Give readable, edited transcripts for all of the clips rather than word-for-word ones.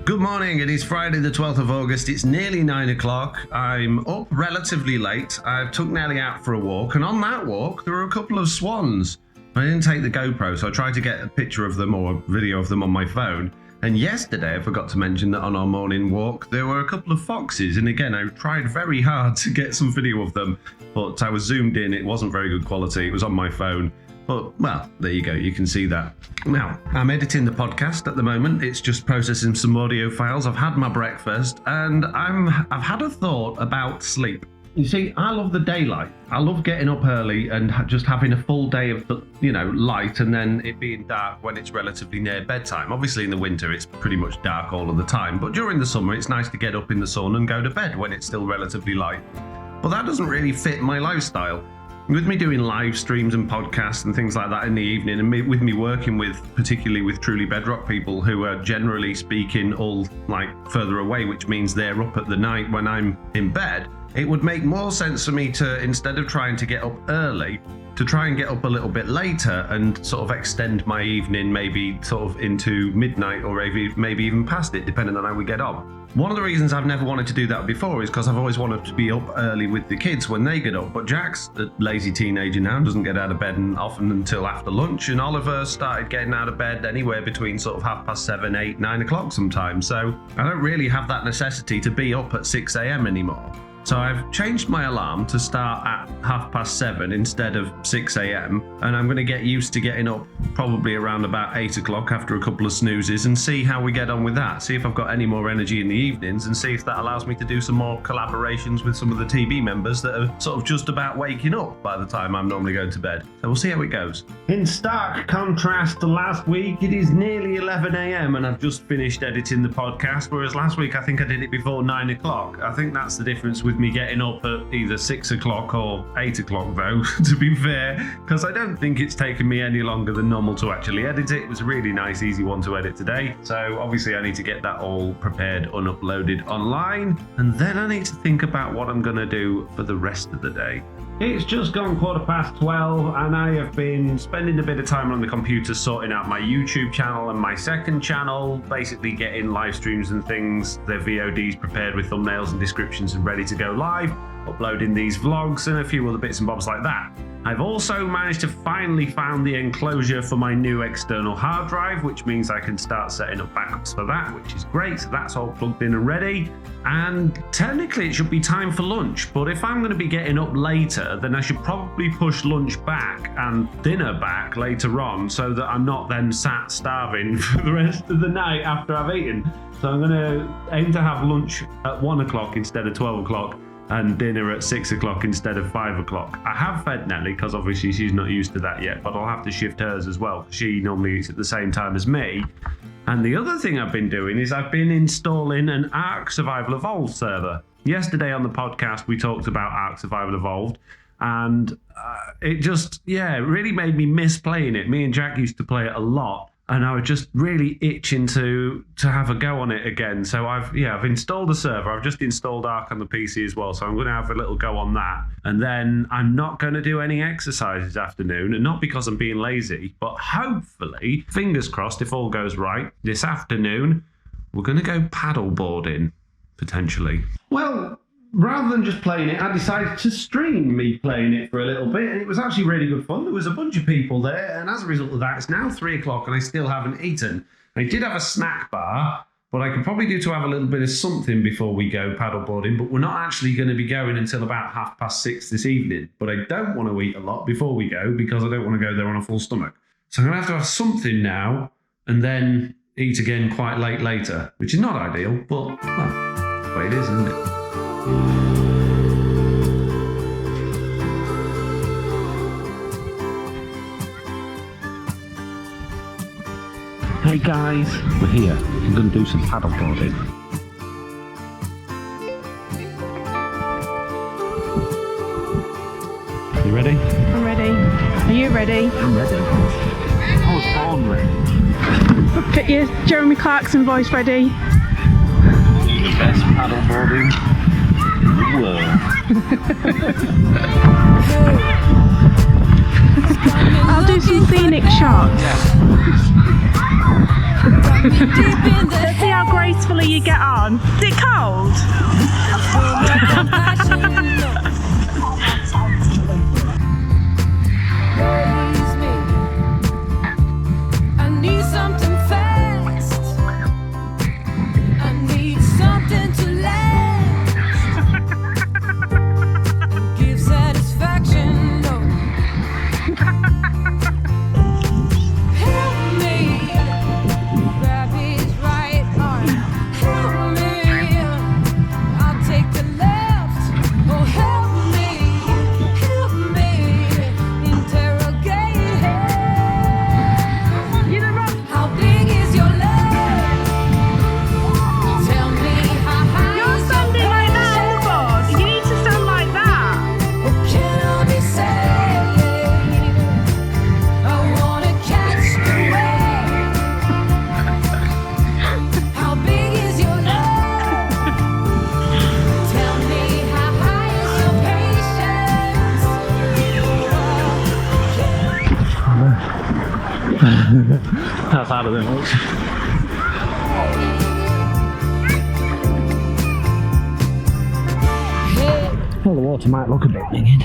Good morning, it is Friday the 12th of August, it's nearly 9 o'clock, I'm up relatively late, I took Nelly out for a walk, and on that walk there were a couple of swans. I didn't take the GoPro, so I tried to get a picture of them or a video of them on my phone, and yesterday I forgot to mention that on our morning walk there were a couple of foxes, and again I tried very hard to get some video of them, but I was zoomed in, it wasn't very good quality, it was on my phone. But, well, there you go, you can see that. Now, I'm editing the podcast at the moment. It's just processing some audio files. I've had my breakfast and I've had a thought about sleep. You see, I love the daylight. I love getting up early and just having a full day of, light and then it being dark when it's relatively near bedtime. Obviously in the winter it's pretty much dark all of the time, but during the summer it's nice to get up in the sun and go to bed when it's still relatively light. But that doesn't really fit my lifestyle. With me doing live streams and podcasts and things like that in the evening, and with me working particularly with truly bedrock people who are generally speaking all further away, which means they're up at the night when I'm in bed, it would make more sense for me to, instead of trying to get up early, to try and get up a little bit later and sort of extend my evening maybe sort of into midnight or maybe even past it, depending on how we get on. One of the reasons I've never wanted to do that before is because I've always wanted to be up early with the kids when they get up. But Jack's a lazy teenager now, doesn't get out of bed often until after lunch. And Oliver started getting out of bed anywhere between sort of 7:30, 8, 9 o'clock sometimes. So I don't really have that necessity to be up at 6 a.m. anymore. So I've changed my alarm to start at 7:30 instead of 6 a.m. and I'm going to get used to getting up probably around about 8 o'clock after a couple of snoozes and see how we get on with that. See if I've got any more energy in the evenings and see if that allows me to do some more collaborations with some of the TV members that are sort of just about waking up by the time I'm normally going to bed. So we'll see how it goes. In stark contrast to last week, it is nearly 11 a.m. and I've just finished editing the podcast, whereas last week I think I did it before 9 o'clock. I think that's the difference with me getting up at either 6 o'clock or 8 o'clock though, to be fair, because I don't think it's taken me any longer than normal to actually edit it. It was a really nice, easy one to edit today. So obviously I need to get that all prepared and uploaded online, and then I need to think about what I'm going to do for the rest of the day. It's just gone 12:15 and I have been spending a bit of time on the computer sorting out my YouTube channel and my second channel, basically getting live streams and things, their VODs prepared with thumbnails and descriptions and ready to go live, uploading these vlogs and a few other bits and bobs like that. I've also managed to finally find the enclosure for my new external hard drive, which means I can start setting up backups for that, which is great. So that's all plugged in and ready. And technically it should be time for lunch, but if I'm going to be getting up later, then I should probably push lunch back and dinner back later on so that I'm not then sat starving for the rest of the night after I've eaten. So I'm going to aim to have lunch at 1 o'clock instead of 12 o'clock. And dinner at 6 o'clock instead of 5 o'clock. I have fed Nelly because obviously she's not used to that yet, but I'll have to shift hers as well. She normally eats at the same time as me. And the other thing I've been doing is I've been installing an Ark Survival Evolved server. Yesterday on the podcast we talked about Ark Survival Evolved, and it just, really made me miss playing it. Me and Jack used to play it a lot. And I was just really itching to have a go on it again. So I've installed a server. I've just installed Ark on the PC as well. So I'm going to have a little go on that. And then I'm not going to do any exercise this afternoon. And not because I'm being lazy, but hopefully, fingers crossed, if all goes right, this afternoon, we're going to go paddleboarding, potentially. Well, rather than just playing it, I decided to stream me playing it for a little bit, and it was actually really good fun. There was a bunch of people there, and as a result of that, it's now 3 o'clock and I still haven't eaten. I did have a snack bar, but I could probably do to have a little bit of something before we go paddleboarding, but we're not actually going to be going until about 6:30 this evening. But I don't want to eat a lot before we go because I don't want to go there on a full stomach. So I'm going to have something now and then eat again quite late later, which is not ideal, but, well, that's the way it is, isn't it? Hey guys, we're here. We're going to do some paddleboarding. You ready? I'm ready. Are you ready? I'm ready. I was born ready. Get your Jeremy Clarkson voice ready. Do the best paddleboarding in the world. I'll do some scenic shots. Let's see how Grace gracefully you get on. Is it cold? I need something fast. I need something to last. Give satisfaction. No. Help me. Grab his right arm. Help me. I'll take the left. Oh, help me. Help me. Interrogate him. How big is your love? Tell me how high You're is your standing like that on the board. You need to stand like that. Oh, can I be saved? I wanna catch the wave. How big is your love? Tell me how high is your patience? That's harder than it looks. Well, the water might look a bit minging.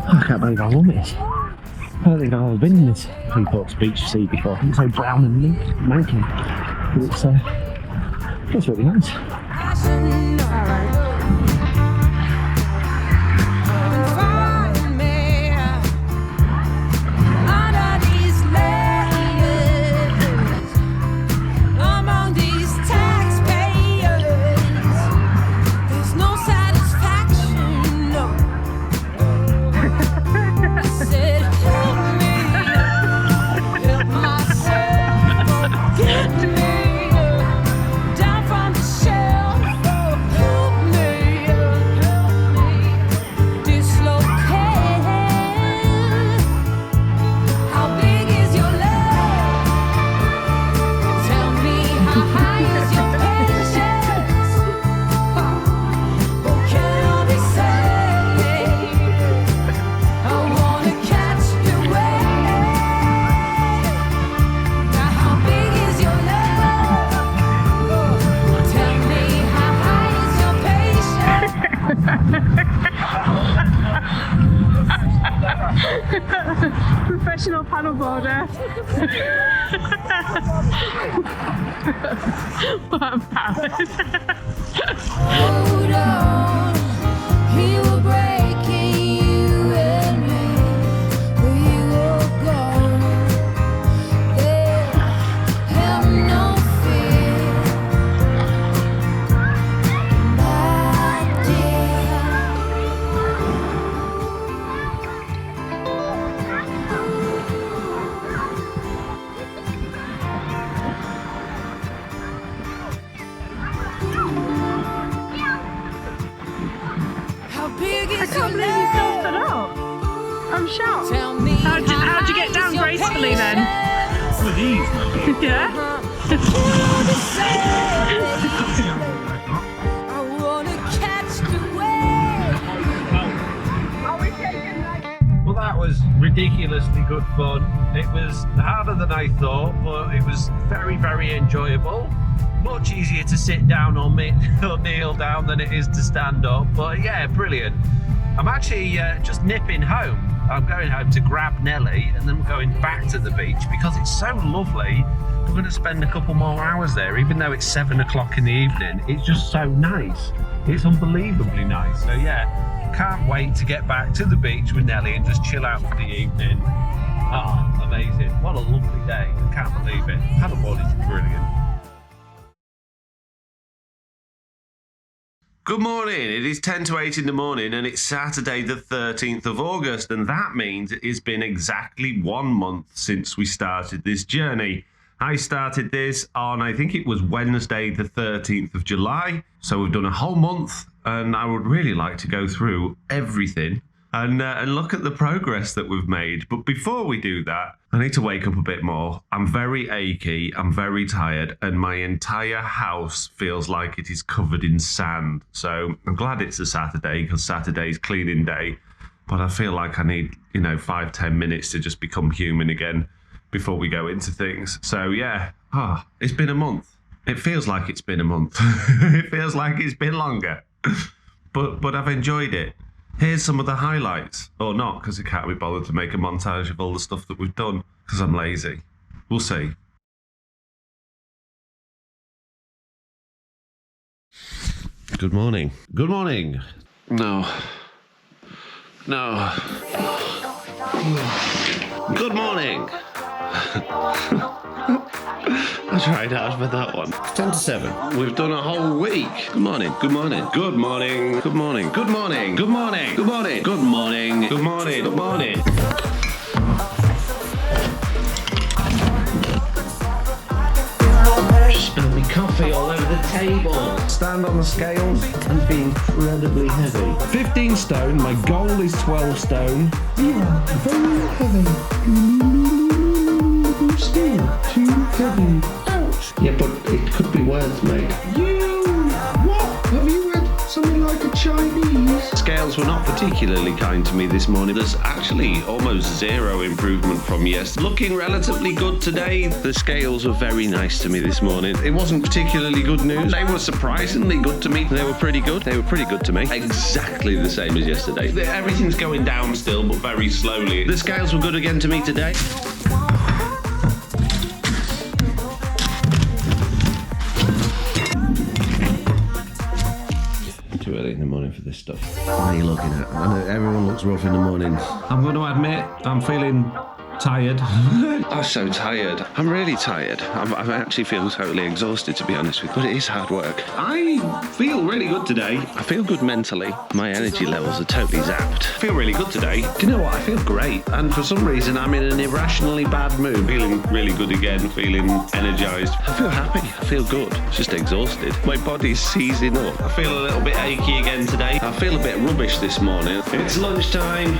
I can't believe how warm it is. I don't think I've ever been in this Freeport's beach sea before. It's so brown and manky. But it's really nice. Find me under these layers, among these taxpayers. There's no satisfaction, no. I said, help me, help myself, get me down from the shelf. Help me, dislocate. How big is your love? Tell me how high is your patience? Oh, can I be saved? I wanna catch the wave. Now how big is your love? Tell me how high is your patience? Professional paddleboarder. What embarrassed. Hold on, he will break you and me. We will go there, have no fear, my dear. How big I is your can't believe you still stood love? up. I'm shocked. Tell me How'd you get down gracefully then? With ease, man. Yeah? I wanna catch the wave. Well, that was ridiculously good fun. It was harder than I thought, but it was very, very enjoyable. Much easier to sit down or kneel down than it is to stand up. But yeah, brilliant. I'm actually just nipping home. I'm going home to grab Nelly and then we're going back to the beach because it's so lovely. We're going to spend a couple more hours there, even though it's 7 o'clock in the evening. It's just so nice. It's unbelievably nice. So yeah, can't wait to get back to the beach with Nelly and just chill out for the evening. Ah, amazing. What a lovely day. I can't believe it. Paddleboard is brilliant. Good morning. It is 10 to 8 in the morning and it's Saturday the 13th of August, and that means it's been exactly 1 month since we started this journey. I started this on, I think it was Wednesday the 13th of July, so we've done a whole month and I would really like to go through everything and look at the progress that we've made. But before we do that, I need to wake up a bit more. I'm very achy, I'm very tired, and my entire house feels like it is covered in sand. So I'm glad it's a Saturday because Saturday's cleaning day, but I feel like I need, 5-10 minutes to just become human again before we go into things. So yeah, it's been a month. It feels like it's been a month. It feels like it's been longer. But I've enjoyed it. Here's some of the highlights. Or not, because I can't be bothered to make a montage of all the stuff that we've done, because I'm lazy. We'll see. Good morning. Good morning. No. No. Good morning. I tried hard for that one. 10 to 7. We've done a whole week. Good morning. Good morning. Good morning. Good morning. Good morning. Good morning. Good morning. Good morning. Good morning. Good morning. Spilled me coffee all over the table. Stand on the scales and be incredibly heavy. 15 stone. My goal is 12 stone. Yeah, very heavy. Still too heavy. Ouch. Yeah, but it could be worse, mate. What? Have you had something like a Chinese? Scales were not particularly kind to me this morning. There's actually almost zero improvement from yesterday. Looking relatively good today. The scales were very nice to me this morning. It wasn't particularly good news. They were surprisingly good to me. They were pretty good. They were pretty good to me. Exactly the same as yesterday. Everything's going down still, but very slowly. The scales were good again to me today. Too early in the morning for this stuff. What are you looking at? I know everyone looks rough in the morning. I'm going to admit, I'm feeling tired. I'm so tired. I'm really tired. I actually feel totally exhausted, to be honest with you. But it is hard work. I feel really good today. I feel good mentally. My energy levels are totally zapped. I feel really good today. Do you know what? I feel great. And for some reason, I'm in an irrationally bad mood. Feeling really good again. Feeling energized. I feel happy. I feel good. Just exhausted. My body's seizing up. I feel a little bit achy again today. I feel a bit rubbish this morning. It's lunchtime.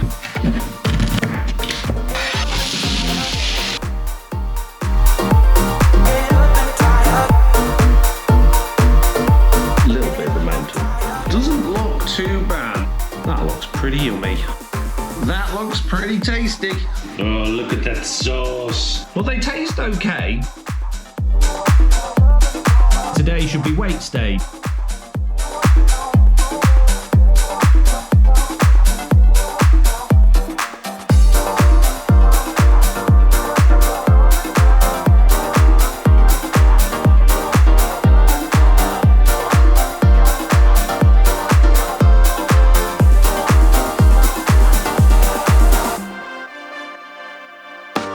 Too bad. That looks pretty yummy. That looks pretty tasty. Oh, look at that sauce. Well, they taste okay. Today should be weights day.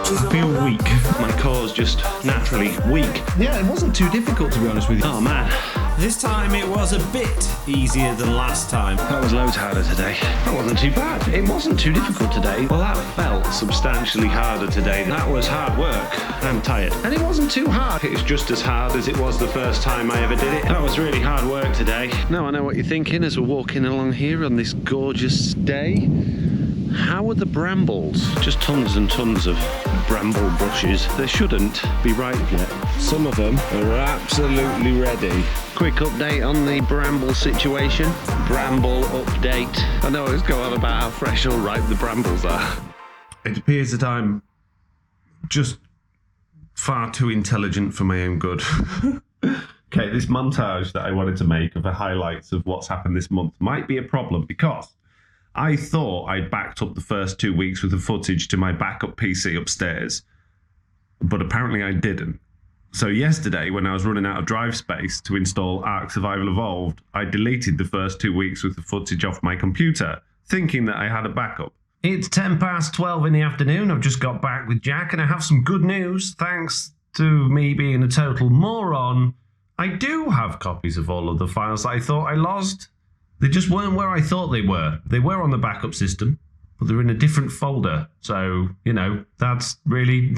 I feel weak. My core's just naturally weak. Yeah, it wasn't too difficult, to be honest with you. Oh man. This time it was a bit easier than last time. That was loads harder today. That wasn't too bad. It wasn't too difficult today. Well, that felt substantially harder today. That was hard work. I'm tired. And it wasn't too hard. It's just as hard as it was the first time I ever did it. That was really hard work today. Now I know what you're thinking as we're walking along here on this gorgeous day. How are the brambles? Just tons and tons of bramble bushes. They shouldn't be ripe yet. Some of them are absolutely ready. Quick update on the bramble situation. Bramble update. I know it's going on about how fresh or ripe the brambles are. It appears that I'm just far too intelligent for my own good. Okay, this montage that I wanted to make of the highlights of what's happened this month might be a problem because I thought I'd backed up the first 2 weeks with the footage to my backup PC upstairs, but apparently I didn't. So yesterday, when I was running out of drive space to install Ark Survival Evolved, I deleted the first 2 weeks with the footage off my computer, thinking that I had a backup. It's 12:10 in the afternoon. I've just got back with Jack, and I have some good news. Thanks to me being a total moron, I do have copies of all of the files that I thought I lost. They just weren't where I thought they were. They were on the backup system, but they're in a different folder. So, you know, that's really,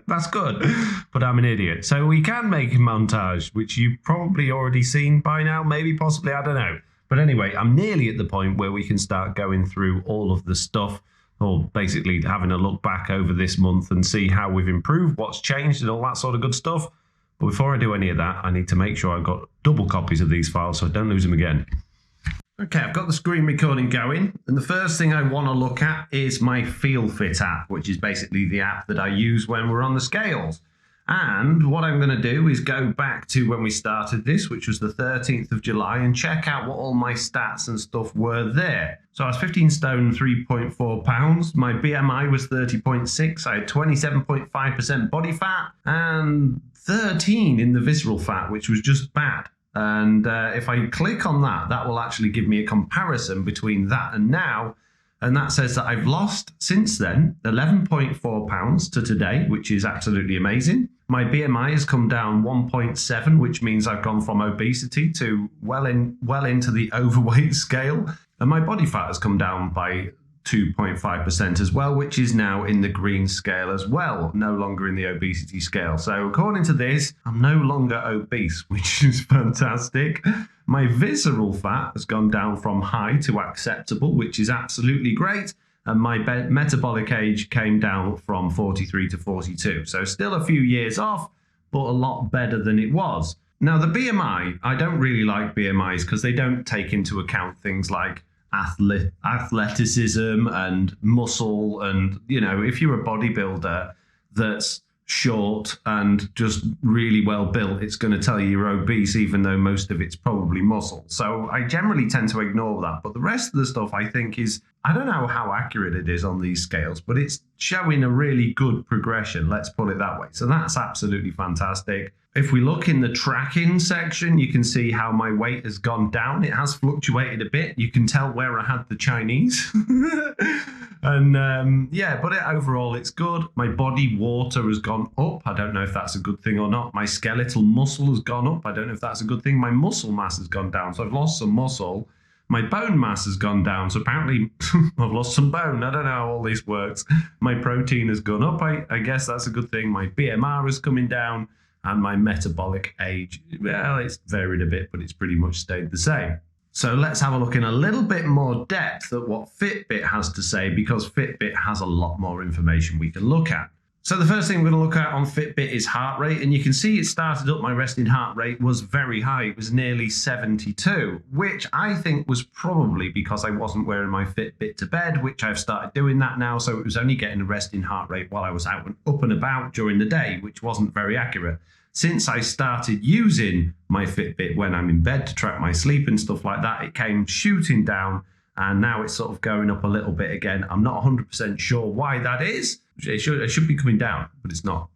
that's good. But I'm an idiot. So we can make a montage, which you've probably already seen by now, maybe, possibly, I don't know. But anyway, I'm nearly at the point where we can start going through all of the stuff, or basically having a look back over this month and see how we've improved, what's changed and all that sort of good stuff. But before I do any of that, I need to make sure I've got double copies of these files so I don't lose them again. Okay, I've got the screen recording going, and the first thing I want to look at is my FeelFit app, which is basically the app that I use when we're on the scales. And what I'm going to do is go back to when we started this, which was the 13th of July, and check out what all my stats and stuff were there. So I was 15 stone, 3.4 pounds. My BMI was 30.6. I had 27.5% body fat and 13 in the visceral fat, which was just bad. And if I click on that, that will actually give me a comparison between that and now. And that says that I've lost since then 11.4 pounds to today, which is absolutely amazing. My BMI has come down 1.7, which means I've gone from obesity to well into the overweight scale. And my body fat has come down by 2.5% as well, which is now in the green scale as well, no longer in the obesity scale. So according to this, I'm no longer obese, which is fantastic. My visceral fat has gone down from high to acceptable, which is absolutely great. And my metabolic age came down from 43 to 42. So still a few years off, but a lot better than it was. Now, the BMI, I don't really like BMIs because they don't take into account things like athleticism and muscle. And, you know, if you're a bodybuilder that's short and just really well built, it's going to tell you you're obese, even though most of it's probably muscle. So I generally tend to ignore that. But the rest of the stuff I think is, I don't know how accurate it is on these scales, but it's showing a really good progression, let's put it that way. So that's absolutely fantastic. If we look in the tracking section, you can see how my weight has gone down. It has fluctuated a bit. You can tell where I had the Chinese. And yeah, but overall, it's good. My body water has gone up. I don't know if that's a good thing or not. My skeletal muscle has gone up. I don't know if that's a good thing. My muscle mass has gone down. So I've lost some muscle. My bone mass has gone down. So apparently I've lost some bone. I don't know how all this works. My protein has gone up. I guess that's a good thing. My BMR is coming down. And my metabolic age, well, it's varied a bit, but it's pretty much stayed the same. So let's have a look in a little bit more depth at what Fitbit has to say, because Fitbit has a lot more information we can look at. So the first thing we're going to look at on Fitbit is heart rate. And you can see it started up, my resting heart rate was very high. It was nearly 72, which I think was probably because I wasn't wearing my Fitbit to bed, which I've started doing that now. So it was only getting a resting heart rate while I was out and up and about during the day, which wasn't very accurate. Since I started using my Fitbit when I'm in bed to track my sleep and stuff like that, it came shooting down. And now it's sort of going up a little bit again. I'm not 100% sure why that is. It should be coming down, but it's not.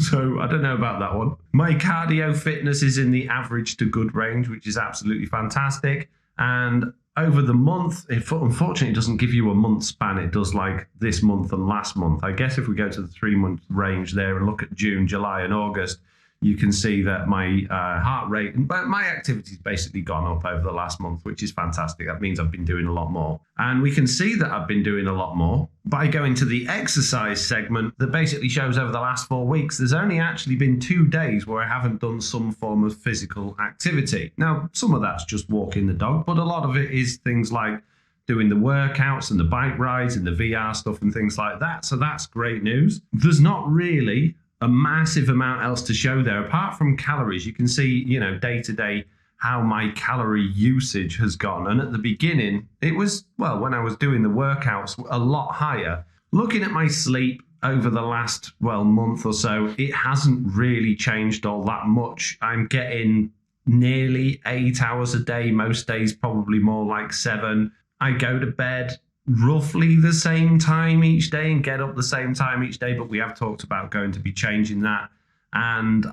So I don't know about that one. My cardio fitness is in the average to good range, which is absolutely fantastic. And over the month, unfortunately, it doesn't give you a month span. It does like this month and last month. I guess if we go to the 3-month range there and look at June, July and August, you can see that my heart rate and my activity's basically gone up over the last month, which is fantastic. That means I've been doing a lot more. And we can see that I've been doing a lot more by going to the exercise segment that basically shows over the last 4 weeks, there's only actually been 2 days where I haven't done some form of physical activity. Now, some of that's just walking the dog, but a lot of it is things like doing the workouts and the bike rides and the VR stuff and things like that. So that's great news. There's not really a massive amount else to show there apart from calories. You can see, you know, day to day how my calorie usage has gone. And at the beginning, it was, well, when I was doing the workouts, a lot higher. Looking at my sleep over the last, month or so, it hasn't really changed all that much. I'm getting nearly 8 hours a day, most days probably more like 7. I go to bed roughly the same time each day and get up the same time each day, but we have talked about going to be changing that. And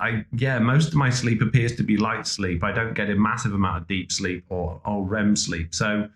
most of my sleep appears to be light sleep. I don't get a massive amount of deep sleep or REM sleep. So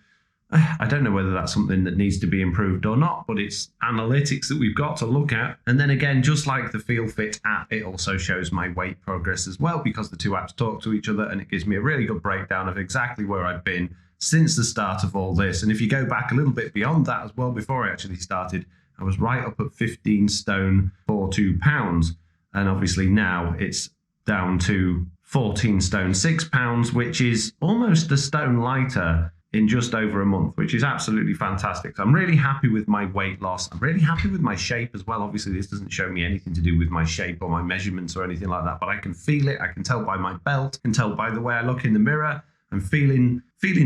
I don't know whether that's something that needs to be improved or not, but it's analytics that we've got to look at. And then again, just like the FeelFit app, it also shows my weight progress as well, because the two apps talk to each other, and it gives me a really good breakdown of exactly where I've been since the start of all this. And if you go back a little bit beyond that as well, before I actually started, I was right up at 15 stone, 42 pounds. And obviously now it's down to 14 stone, 6 pounds, which is almost a stone lighter in just over a month, which is absolutely fantastic. So I'm really happy with my weight loss. I'm really happy with my shape as well. Obviously, this doesn't show me anything to do with my shape or my measurements or anything like that, but I can feel it. I can tell by my belt, I can tell by the way I look in the mirror. I'm feeling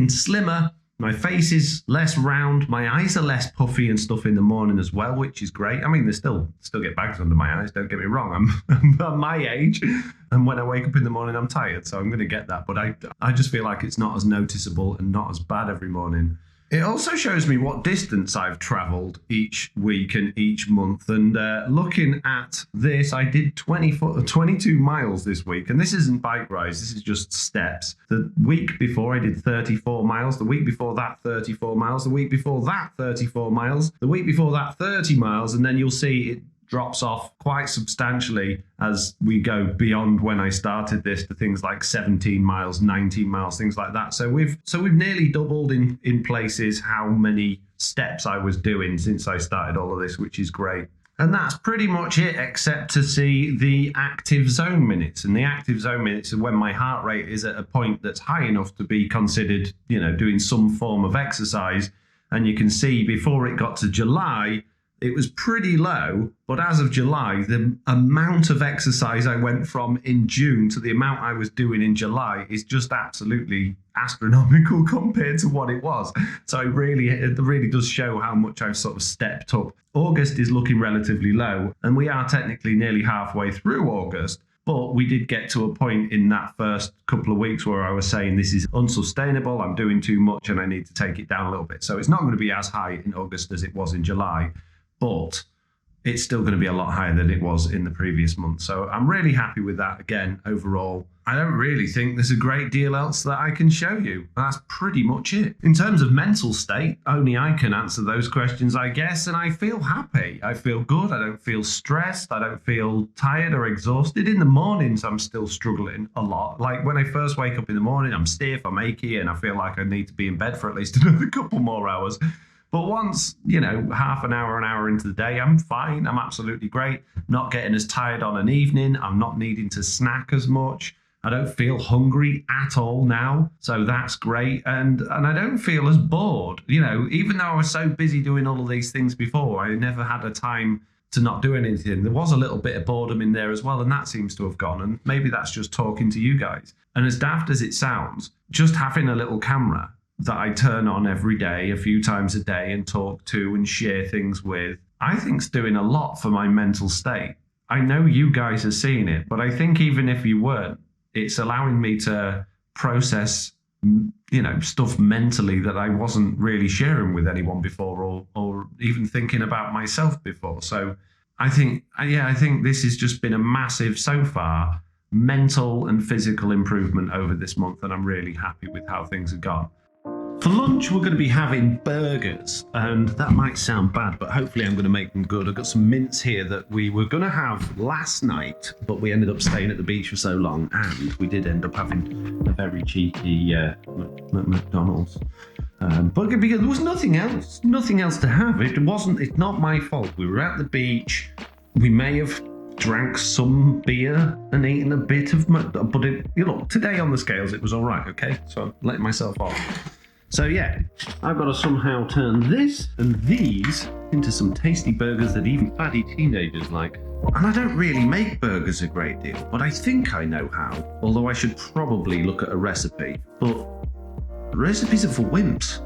slimmer, My face is less round. My eyes are less puffy and stuff in the morning as well, which is great. I mean, they still get bags under my eyes. Don't get me wrong. I'm my age, and when I wake up in the morning, I'm tired, so I'm going to get that. But I just feel like it's not as noticeable and not as bad every morning. It also shows me what distance I've travelled each week and each month. And looking at this, I did 22 miles this week. And this isn't bike rides, this is just steps. The week before I did 34 miles. The week before that, 34 miles. The week before that, 34 miles. The week before that, 30 miles. And then you'll see it drops off quite substantially as we go beyond when I started this to things like 17 miles, 19 miles, things like that. So we've nearly doubled in places how many steps I was doing since I started all of this, which is great. And that's pretty much it, except to see the active zone minutes. And the active zone minutes are when my heart rate is at a point that's high enough to be considered, doing some form of exercise. And you can see before it got to July, it was pretty low, but as of July, the amount of exercise I went from in June to the amount I was doing in July is just absolutely astronomical compared to what it was. So it really does show how much I've sort of stepped up. August is looking relatively low, and we are technically nearly halfway through August. But we did get to a point in that first couple of weeks where I was saying this is unsustainable, I'm doing too much and I need to take it down a little bit. So it's not going to be as high in August as it was in July, but it's still going to be a lot higher than it was in the previous month. So I'm really happy with that. Again, overall, I don't really think there's a great deal else that I can show you. That's pretty much it. In terms of mental state, only I can answer those questions, I guess, and I feel happy. I feel good. I don't feel stressed. I don't feel tired or exhausted. In the mornings, I'm still struggling a lot. Like when I first wake up in the morning, I'm stiff, I'm achy, and I feel like I need to be in bed for at least another couple more hours. But once, half an hour into the day, I'm fine. I'm absolutely great. Not getting as tired on an evening. I'm not needing to snack as much. I don't feel hungry at all now. So that's great. And I don't feel as bored. Even though I was so busy doing all of these things before, I never had a time to not do anything. There was a little bit of boredom in there as well, and that seems to have gone. And maybe that's just talking to you guys. And as daft as it sounds, just having a little camera that I turn on every day, a few times a day, and talk to and share things with, I think's doing a lot for my mental state. I know you guys are seeing it, but I think even if you weren't, it's allowing me to process, stuff mentally that I wasn't really sharing with anyone before, or even thinking about myself before. So I think this has just been a massive, so far, mental and physical improvement over this month, and I'm really happy with how things have gone. For lunch, we're going to be having burgers, and that might sound bad, but hopefully I'm going to make them good. I've got some mince here that we were going to have last night, but we ended up staying at the beach for so long, and we did end up having a very cheeky McDonald's. But because there was nothing else to have. It's not my fault. We were at the beach. We may have drank some beer and eaten a bit of McDonald's, but today on the scales it was all right. Okay, so I'm letting myself off. So yeah, I've got to somehow turn this and these into some tasty burgers that even fatty teenagers like. And I don't really make burgers a great deal, but I think I know how, although I should probably look at a recipe. But recipes are for wimps,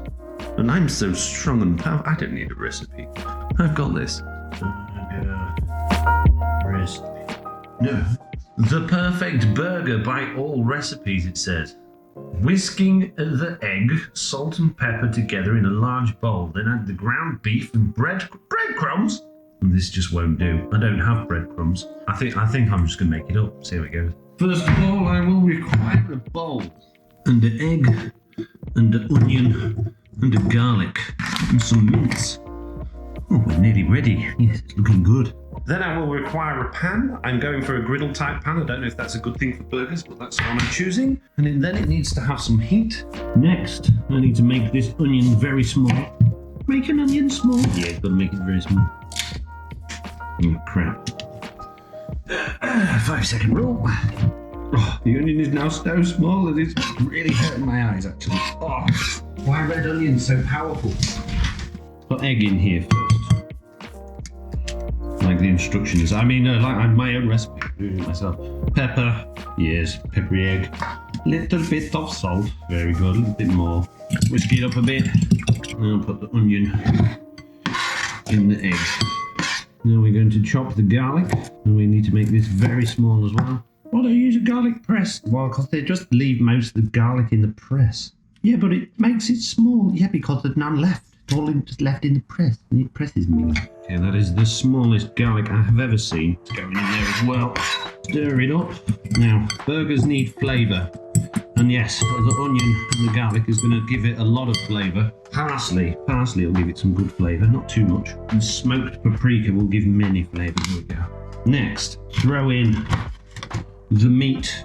and I'm so strong and powerful, I don't need a recipe. I've got this. Recipe. No. The perfect burger by all recipes, it says. Whisking the egg, salt and pepper together in a large bowl, then add the ground beef and breadcrumbs. And this just won't do. I don't have breadcrumbs. I think I'm just going to make it up. See how it goes. First of all, I will require a bowl and an egg and an onion and a garlic and some mince. Oh, we're nearly ready. Yes, it's looking good. Then I will require a pan. I'm going for a griddle type pan. I don't know if that's a good thing for burgers, but that's what I'm choosing. And then it needs to have some heat. Next, I need to make this onion very small. Make an onion small? Yeah, it's got to make it very small. Oh, crap. 5-second rule. Oh, the onion is now so small that it's really hurting my eyes, actually. Oh, why red onions so powerful? Put egg in here first. Like the instructions. I mean, like my own recipe. I'm doing it myself. Pepper. Yes, peppery egg. Little bit of salt. Very good. A little bit more. Whisk it up a bit. And I'll put the onion in the egg. Now we're going to chop the garlic. And we need to make this very small as well. Why don't you use a garlic press? Well, because they just leave most of the garlic in the press. Yeah, but it makes it small. Yeah, because there's none left. It's all just left in the press. And the press is mini. Okay, that is the smallest garlic I have ever seen. It's going in there as well. Stir it up. Now, burgers need flavour. And yes, the onion and the garlic is going to give it a lot of flavour. Parsley will give it some good flavour, not too much. And smoked paprika will give many flavour. There we go. Next, throw in the meat.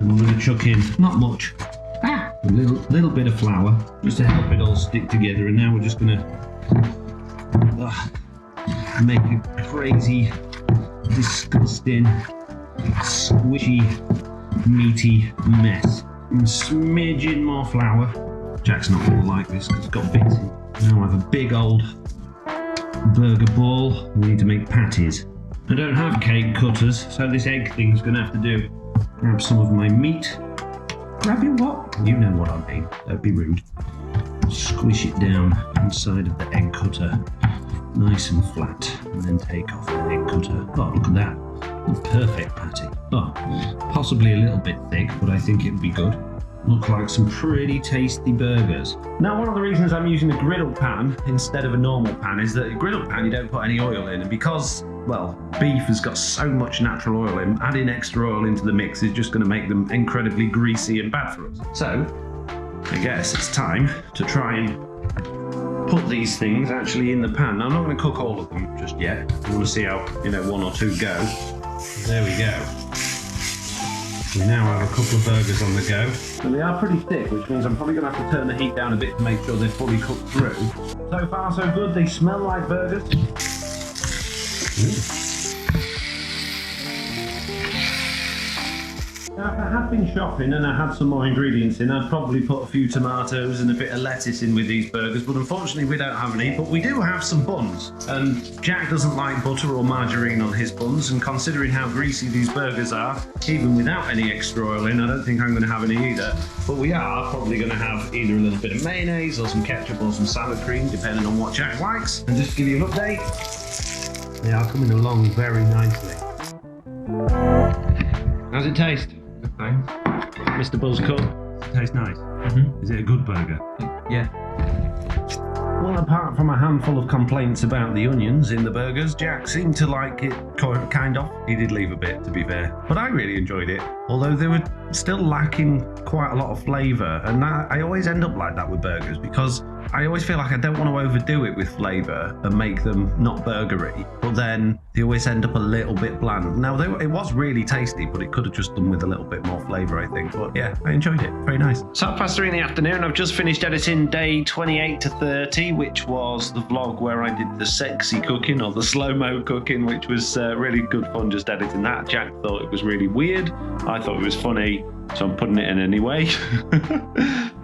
And we're going to chuck in, not much, a little bit of flour, just to help it all stick together. And now we're just going to make a crazy, disgusting, squishy, meaty mess. And smidge in more flour. Jack's not going to like this because it's got bits in. Now I have a big old burger ball. We need to make patties. I don't have cake cutters, so this egg thing's going to have to do. Grab some of my meat. Grab your what? You know what I mean. Don't be rude. Squish it down inside of the egg cutter. Nice and flat. And then take off the egg cutter. Oh, look at that. A perfect patty. Oh, possibly a little bit thick, but I think it'd be good. Look like some pretty tasty burgers. Now, one of the reasons I'm using a griddle pan instead of a normal pan is that a griddle pan you don't put any oil in, and because, well, beef has got so much natural oil in, adding extra oil into the mix is just going to make them incredibly greasy and bad for us. So, I guess it's time to try and put these things actually in the pan. Now, I'm not going to cook all of them just yet. I want to see how, one or two go. There we go. We now have a couple of burgers on the go. So they are pretty thick, which means I'm probably going to have to turn the heat down a bit to make sure they're fully cooked through. So far so good, they smell like burgers. Now, if I had been shopping and I had some more ingredients in, I'd probably put a few tomatoes and a bit of lettuce in with these burgers, but unfortunately we don't have any. But we do have some buns, and Jack doesn't like butter or margarine on his buns, and considering how greasy these burgers are, even without any extra oil in, I don't think I'm going to have any either. But we are probably going to have either a little bit of mayonnaise or some ketchup or some salad cream, depending on what Jack likes. And just to give you an update, they are coming along very nicely. How's it taste? Good, thanks. Mr. Buzzcut, does it taste nice? Mm-hmm. Is it a good burger? Yeah. Well, apart from a handful of complaints about the onions in the burgers, Jack seemed to like it kind of. He did leave a bit, to be fair. But I really enjoyed it, although they were still lacking quite a lot of flavour. And I always end up like that with burgers because I always feel like I don't want to overdo it with flavour and make them not burgery, but then they always end up a little bit bland. Now, it was really tasty, but it could have just done with a little bit more flavour, I think. But yeah, I enjoyed it. Very nice. So 3:30 in the afternoon, I've just finished editing day 28 to 30, which was the vlog where I did the sexy cooking or the slow-mo cooking, which was really good fun just editing that. Jack thought it was really weird. I thought it was funny, so I'm putting it in anyway.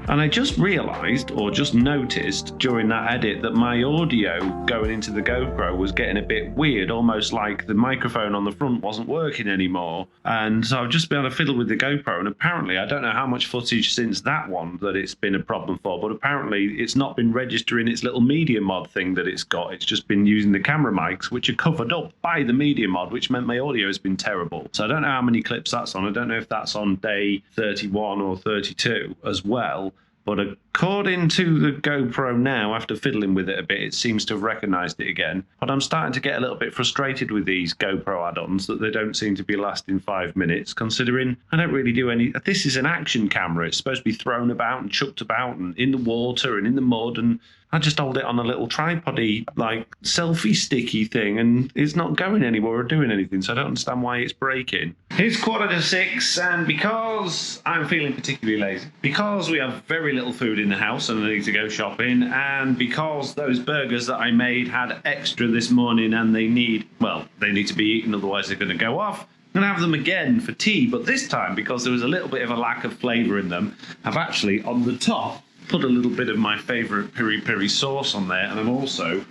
And I just realised, or just noticed during that edit, that my audio going into the GoPro was getting a bit weird, almost like the microphone on the front wasn't working anymore. And so I've just been able to fiddle with the GoPro, and apparently, I don't know how much footage since that one that it's been a problem for, but apparently it's not been registering its little media mod thing that it's got. It's just been using the camera mics, which are covered up by the media mod, which meant my audio has been terrible. So I don't know how many clips that's on. I don't know if that's on day 31 or 32 as well. But according to the GoPro now, after fiddling with it a bit, it seems to have recognised it again. But I'm starting to get a little bit frustrated with these GoPro add-ons that they don't seem to be lasting 5 minutes, considering I don't really do any... This is an action camera. It's supposed to be thrown about and chucked about and in the water and in the mud, and I just hold it on a little tripod-y, like, selfie sticky thing, and it's not going anywhere or doing anything, so I don't understand why it's breaking. It's 6:45, and because I'm feeling particularly lazy, because we have very little food in the house and I need to go shopping, and because those burgers that I made had extra this morning and they need to be eaten, otherwise they're going to go off, I'm going to have them again for tea, but this time, because there was a little bit of a lack of flavour in them, I've actually, on the top, put a little bit of my favourite piri-piri sauce on there, and I'm also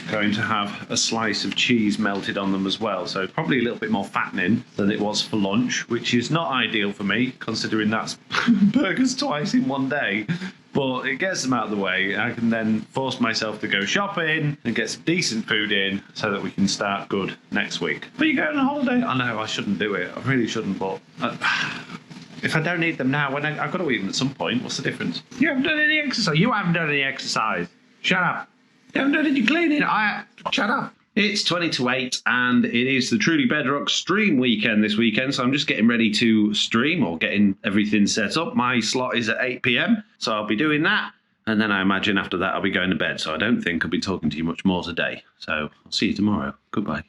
going to have a slice of cheese melted on them as well. So probably a little bit more fattening than it was for lunch, which is not ideal for me, considering that's burgers twice in one day. But it gets them out of the way. I can then force myself to go shopping and get some decent food in so that we can start good next week. But you're going on holiday? I know, I shouldn't do it. I really shouldn't, but if I don't eat them now, I've got to eat them at some point. What's the difference? You haven't done any exercise. You haven't done any exercise. Shut up. You haven't done any cleaning. Shut up. It's 20 to 8 and it is the Truly Bedrock stream weekend this weekend. So I'm just getting ready to stream or getting everything set up. My slot is at 8 p.m. So I'll be doing that. And then I imagine after that I'll be going to bed. So I don't think I'll be talking to you much more today. So I'll see you tomorrow. Goodbye.